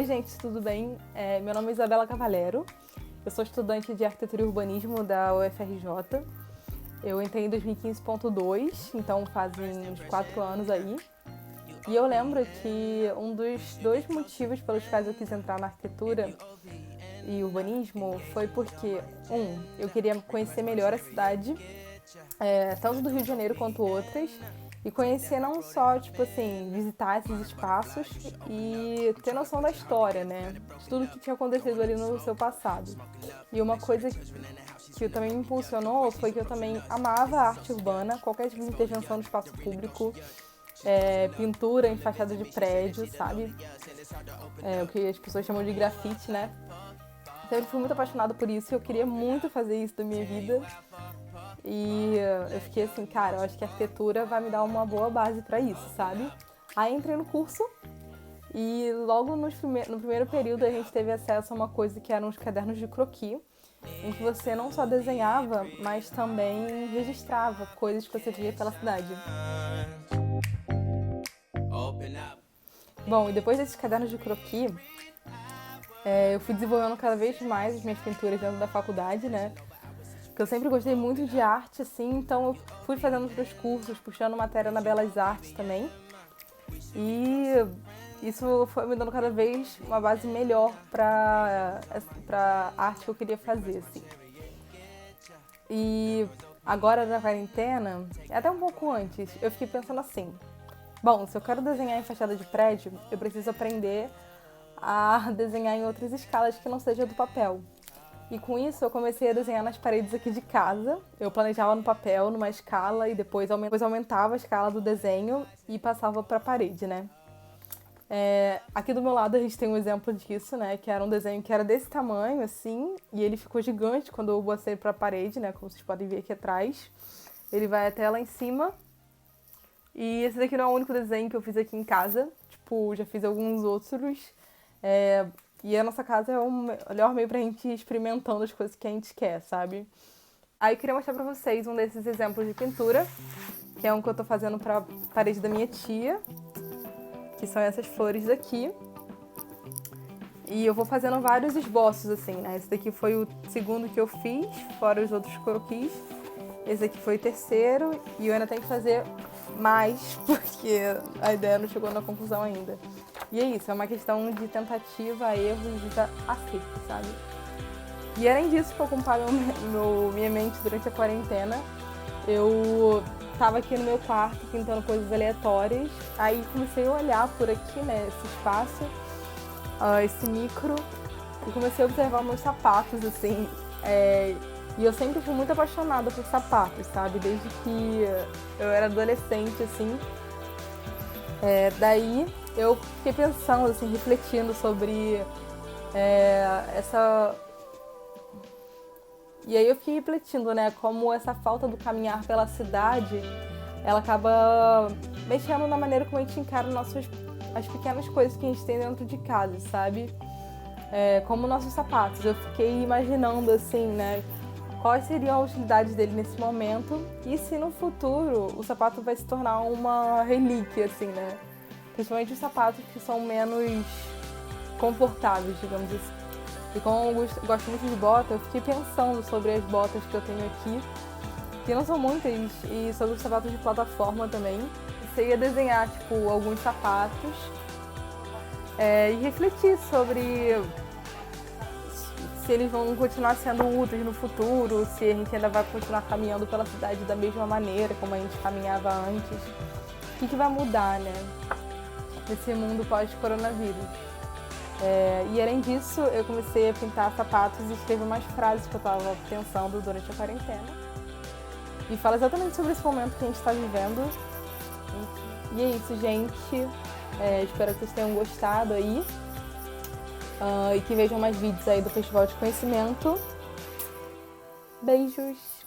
Oi gente, tudo bem? Meu nome é Isabela Cavalero, eu sou estudante de Arquitetura e Urbanismo da UFRJ. Eu entrei em 2015.2, então fazem uns 4 anos aí. E eu lembro que um dos 2 motivos pelos quais eu quis entrar na arquitetura e urbanismo foi porque, eu queria conhecer melhor a cidade, tanto do Rio de Janeiro quanto outras, e conhecer não só, visitar esses espaços e ter noção da história, né? De tudo que tinha acontecido ali no seu passado. E uma coisa que também me impulsionou foi que eu também amava a arte urbana, qualquer tipo de intervenção no espaço público, pintura em fachada de prédio, sabe? O que as pessoas chamam de grafite, né? Então eu fui muito apaixonada por isso e eu queria muito fazer isso da minha vida. E eu fiquei assim, cara, eu acho que a arquitetura vai me dar uma boa base pra isso, sabe? Aí entrei no curso e logo no primeiro período a gente teve acesso a uma coisa que eram os cadernos de croquis, em que você não só desenhava, mas também registrava coisas que você via pela cidade. Bom, e depois desses cadernos de croquis, eu fui desenvolvendo cada vez mais as minhas pinturas dentro da faculdade, né? Porque eu sempre gostei muito de arte, assim, então eu fui fazendo outros cursos, puxando matéria na Belas Artes também. E isso foi me dando cada vez uma base melhor para arte que eu queria fazer, assim. E agora na quarentena, até um pouco antes, eu fiquei pensando assim, bom, se eu quero desenhar em fachada de prédio, eu preciso aprender a desenhar em outras escalas que não seja do papel. E com isso eu comecei a desenhar nas paredes aqui de casa. Eu planejava no papel, numa escala, e depois aumentava a escala do desenho e passava para a parede, né? Aqui do meu lado a gente tem um exemplo disso, né? Que era um desenho que era desse tamanho, assim, e ele ficou gigante quando eu botei para a parede, né? Como vocês podem ver aqui atrás. Ele vai até lá em cima. E esse daqui não é o único desenho que eu fiz aqui em casa. Tipo, já fiz alguns outros. E a nossa casa é o melhor meio pra gente ir experimentando as coisas que a gente quer, sabe? Aí eu queria mostrar pra vocês um desses exemplos de pintura, que é um que eu tô fazendo pra parede da minha tia, que são essas flores daqui. E eu vou fazendo vários esboços, assim, né? Esse daqui foi o segundo que eu fiz, fora os outros croquis. Esse aqui foi o terceiro, e eu ainda tenho que fazer mais, porque a ideia não chegou na conclusão ainda. E é isso, é uma questão de tentativa, erros e acerto, sabe? E além disso, para ocupar minha mente durante a quarentena, eu tava aqui no meu quarto pintando coisas aleatórias, aí comecei a olhar por aqui, né, esse espaço, esse micro, e comecei a observar meus sapatos, assim, e eu sempre fui muito apaixonada por sapatos, sabe? Desde que eu era adolescente, assim. Daí eu fiquei pensando, assim, refletindo sobre essa... E aí eu fiquei refletindo, né? Como essa falta do caminhar pela cidade, ela acaba mexendo na maneira como a gente encara as pequenas coisas que a gente tem dentro de casa, sabe? Como nossos sapatos. Eu fiquei imaginando, assim, né? Quais seriam a utilidade dele nesse momento e se no futuro o sapato vai se tornar uma relíquia, assim, né? Principalmente os sapatos que são menos confortáveis, digamos assim. E como eu gosto muito de bota, eu fiquei pensando sobre as botas que eu tenho aqui, que não são muitas, e sobre os sapatos de plataforma também. Você ia desenhar, tipo, alguns sapatos e refletir sobre se eles vão continuar sendo úteis no futuro, se a gente ainda vai continuar caminhando pela cidade da mesma maneira como a gente caminhava antes. O que vai mudar, né, nesse mundo pós-coronavírus? E além disso, eu comecei a pintar sapatos e escrever umas frases que eu estava pensando durante a quarentena. E fala exatamente sobre esse momento que a gente está vivendo. E é isso, gente. Espero que vocês tenham gostado aí. E que vejam mais vídeos aí do Festival de Conhecimento. Beijos!